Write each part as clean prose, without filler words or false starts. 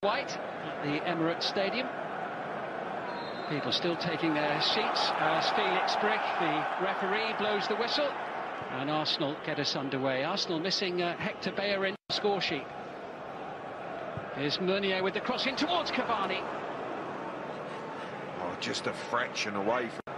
White at the Emirates Stadium. People still taking their seats as Felix Brick, the referee, blows the whistle. And Arsenal get us underway. Arsenal missing Hector Bellerin the score sheet. Here's Meunier with the cross in towards Cavani. Oh, just a fraction away from...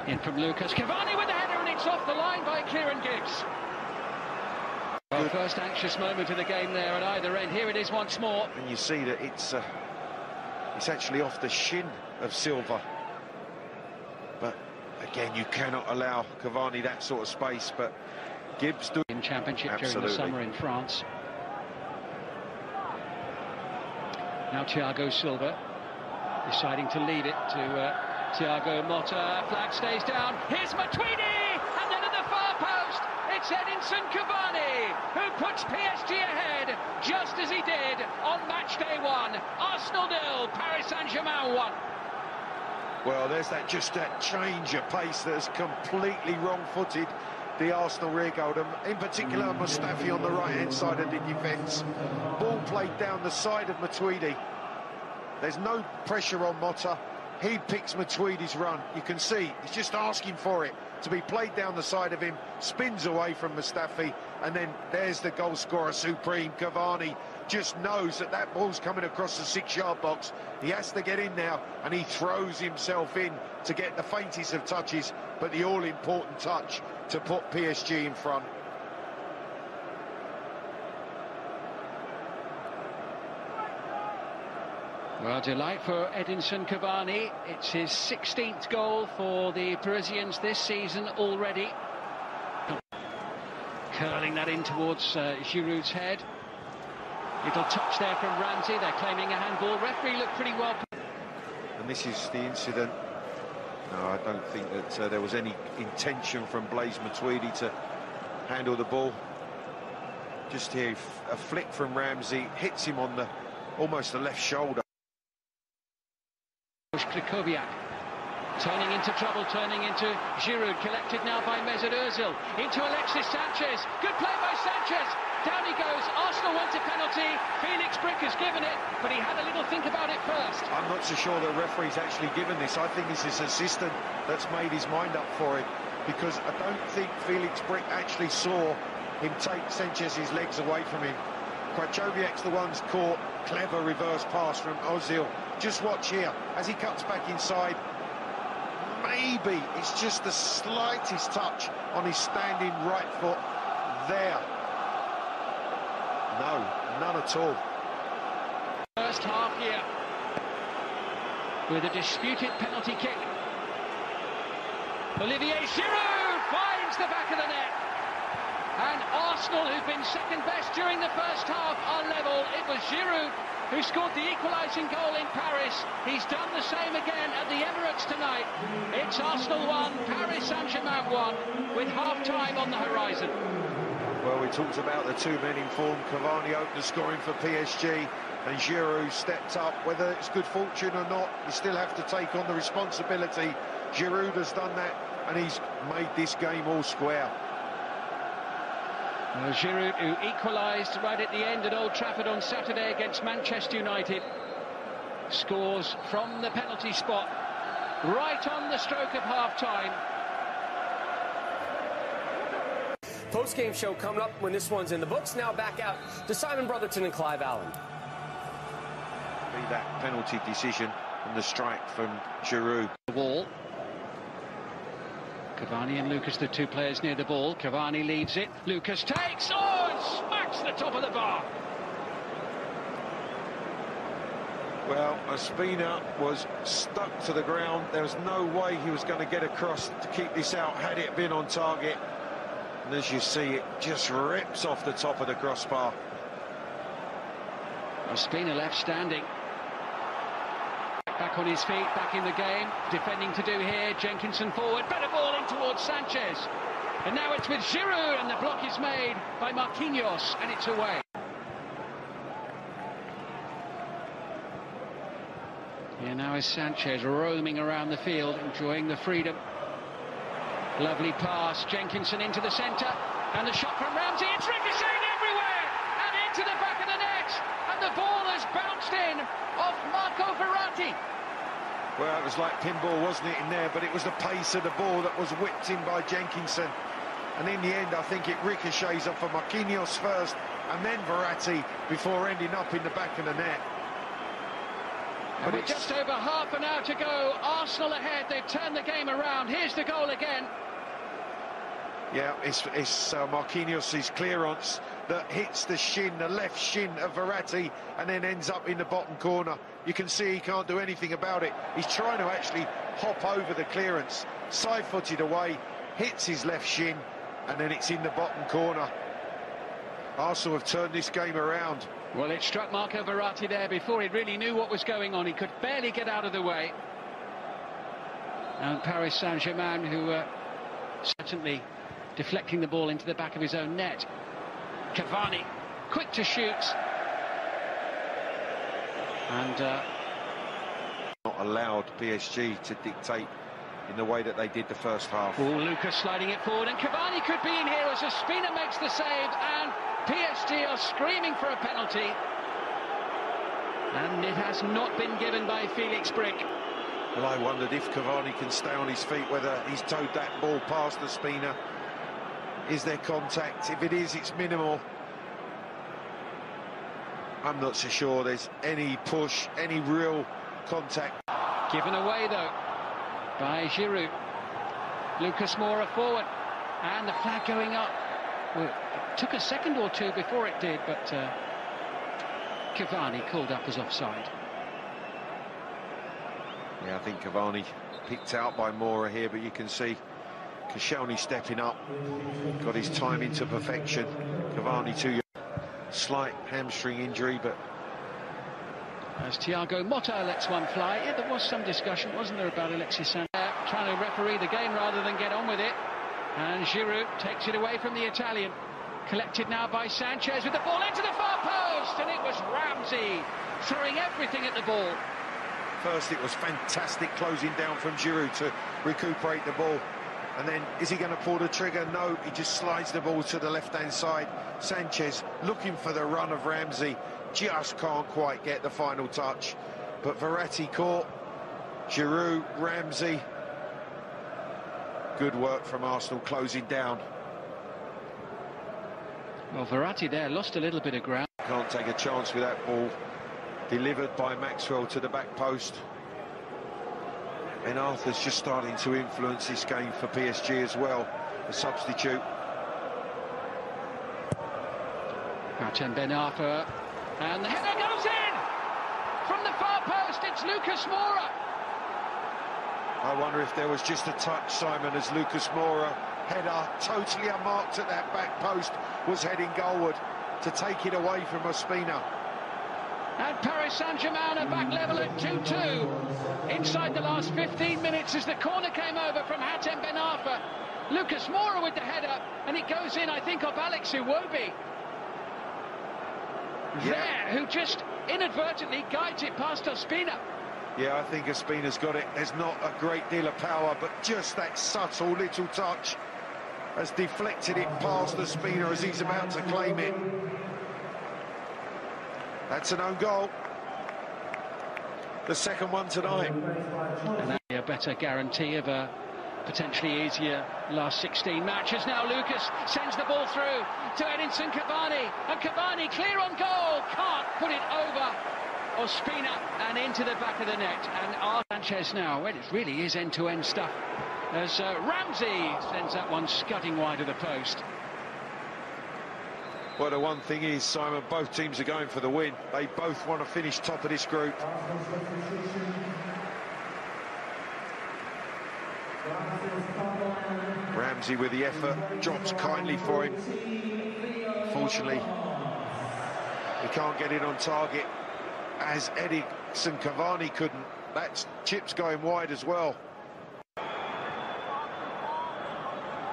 In from Lucas. Cavani with the header, and it's off the line by Kieran Gibbs. Well, first anxious moment of the game there at either end. Here it is once more. And you see that it's actually off the shin of Silva. But again, you cannot allow Cavani that sort of space. But Gibbs do in Championship Absolutely. During the summer in France. Now Thiago Silva deciding to leave it to Thiago Motta. Flag stays down. Here's Matuidi, and then at the far post, it's Edinson Cavani who puts PSG ahead, just as he did on match day one. Arsenal 0, Paris Saint-Germain 1. Well, there's that change of pace that has completely wrong-footed the Arsenal rear guard, in particular Mustafi on the right-hand side of the defence. Ball played down the side of Matuidi. There's no pressure on Motta. He picks Matuidi's run. You can see he's just asking for it to be played down the side of him, spins away from Mustafi, and then there's the goal scorer supreme. Cavani just knows that that ball's coming across the 6-yard box. He has to get in now, and he throws himself in to get the faintest of touches, but the all-important touch to put PSG in front. Well, delight for Edinson Cavani. It's his 16th goal for the Parisians this season already. Curling that in towards Giroud's head. Little touch there from Ramsey. They're claiming a handball. Referee looked pretty well. And this is the incident. No, I don't think that there was any intention from Blaise Matuidi to handle the ball. Just here, a flick from Ramsey, hits him on the almost the left shoulder. Krikoviak turning into trouble, turning into Giroud, collected now by Mesut Ozil, into Alexis Sanchez. Good play by Sanchez. Down he goes. Arsenal want a penalty. Felix Brick has given it, but he had a little think about it first. I'm not so sure the referee's actually given this. I think it's his assistant that's made his mind up for it, because I don't think Felix Brick actually saw him take Sanchez's legs away from him. Krikoviak's the one's caught. Clever reverse pass from Ozil. Just watch here as he cuts back inside. Maybe it's just the slightest touch on his standing right foot there. No, none at all. First half here with a disputed penalty kick. Olivier Giroud finds the back of the net. And Arsenal, who've been second best during the first half, are level. It was Giroud who scored the equalising goal in Paris. He's done the same again at the Emirates tonight. It's Arsenal 1, Paris Saint-Germain 1, with half-time on the horizon. Well, we talked about the two men in form. Cavani opened the scoring for PSG, and Giroud stepped up. Whether it's good fortune or not, you still have to take on the responsibility. Giroud has done that, and he's made this game all square. Well, Giroud, who equalised right at the end at Old Trafford on Saturday against Manchester United, scores from the penalty spot right on the stroke of half-time. Post-game show coming up when this one's in the books. Now back out to Simon Brotherton and Clive Allen. That penalty decision and the strike from Giroud. The wall. Cavani and Lucas, the two players near the ball. Cavani leaves it. Lucas takes. Oh, and smacks the top of the bar. Well, Ospina was stuck to the ground. There was no way he was going to get across to keep this out had it been on target. And as you see, it just rips off the top of the crossbar. Ospina left standing. Back on his feet, back in the game. Defending to do here. Jenkinson forward. Better ball in towards Sanchez. And now it's with Giroud, and the block is made by Marquinhos, and it's away. Here now is Sanchez roaming around the field, enjoying the freedom. Lovely pass. Jenkinson into the centre. And the shot from Ramsey. It's ricocheted. Well, it was like pinball, wasn't it, in there? But it was the pace of the ball that was whipped in by Jenkinson. And in the end, I think it ricochets off of Marquinhos first, and then Verratti, before ending up in the back of the net. But it's just over half an hour to go. Arsenal ahead. They've turned the game around. Here's the goal again. Yeah, it's Marquinhos' clearance that hits the shin, the left shin of Verratti, and then ends up in the bottom corner. You can see he can't do anything about it. He's trying to actually hop over the clearance, side-footed away, hits his left shin, and then it's in the bottom corner. Arsenal have turned this game around. Well, it struck Marco Verratti there before he really knew what was going on. He could barely get out of the way. And Paris Saint-Germain, who certainly deflecting the ball into the back of his own net. Cavani, quick to shoot. And not allowed PSG to dictate in the way that they did the first half. Oh, Lucas sliding it forward, and Cavani could be in here as Ospina makes the save, and PSG are screaming for a penalty. And it has not been given by Felix Brick. Well, I wondered if Cavani can stay on his feet, whether he's towed that ball past Ospina. Is there contact? If it is, it's minimal. I'm not so sure there's any push, any real contact. Given away, though, by Giroud. Lucas Moura forward, and the flag going up. Well, it took a second or two before it did, but Cavani called up as offside. Yeah, I think Cavani picked out by Moura here, but you can see Koscielny stepping up, got his timing to perfection. Cavani too young. Slight hamstring injury, but as Thiago Motta lets one fly. Yeah, there was some discussion, wasn't there, about Alexis Sanchez trying to referee the game rather than get on with it. And Giroud takes it away from the Italian. Collected now by Sanchez with the ball into the far post, and it was Ramsey throwing everything at the ball. First, it was fantastic closing down from Giroud to recuperate the ball. And then, is he going to pull the trigger? No, he just slides the ball to the left-hand side. Sanchez looking for the run of Ramsey, just can't quite get the final touch. But Verratti caught, Giroud, Ramsey. Good work from Arsenal closing down. Well, Verratti there lost a little bit of ground. Can't take a chance with that ball. Delivered by Maxwell to the back post. Ben Arthur's just starting to influence this game for PSG as well, a substitute. Martin Ben Arthur, and the header goes in! From the far post, it's Lucas Moura. I wonder if there was just a touch, Simon, as Lucas Moura, header totally unmarked at that back post, was heading goalward to take it away from Ospina. And Paris Saint-Germain are back level at 2-2. Inside the last 15 minutes as the corner came over from Hatem Ben Arfa. Lucas Moura with the header, and it goes in, I think, off Alex Iwobi. Yeah. There, who just inadvertently guides it past Ospina. Yeah, I think Ospina's got it. There's not a great deal of power, but just that subtle little touch has deflected it past Ospina as he's about to claim it. That's an own goal. The second one tonight. And that'd be a better guarantee of a potentially easier last 16 matches. Now Lucas sends the ball through to Edinson Cavani. And Cavani clear on goal. Can't put it over Ospina and into the back of the net. And Sanchez now, well, it really is end-to-end stuff. As Ramsey sends that one scudding wide of the post. Well, the one thing is, Simon, both teams are going for the win. They both want to finish top of this group. Ramsey with the effort, drops kindly for him. Fortunately, he can't get it on target, as Edinson Cavani couldn't. That chip's going wide as well.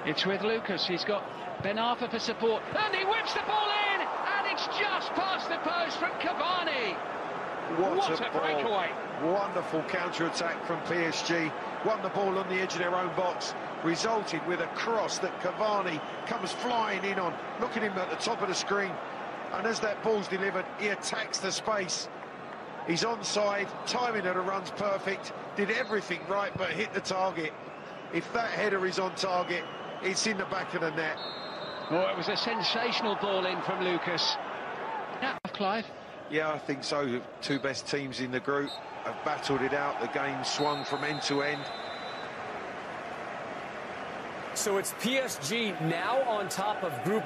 It's with Lucas. He's got Ben Arfa for support, and he whips the ball in, and it's just past the post from Cavani. What a breakaway. Wonderful counter-attack from PSG. Won the ball on the edge of their own box, resulted with a cross that Cavani comes flying in on. Look at him at the top of the screen, and as that ball's delivered, he attacks the space. He's onside, timing of the run's perfect, did everything right but hit the target. If that header is on target, it's in the back of the net. Oh, it was a sensational ball in from Lucas. Yeah, Clive. Yeah, I think so. The two best teams in the group have battled it out. The game swung from end to end. So it's PSG now on top of Group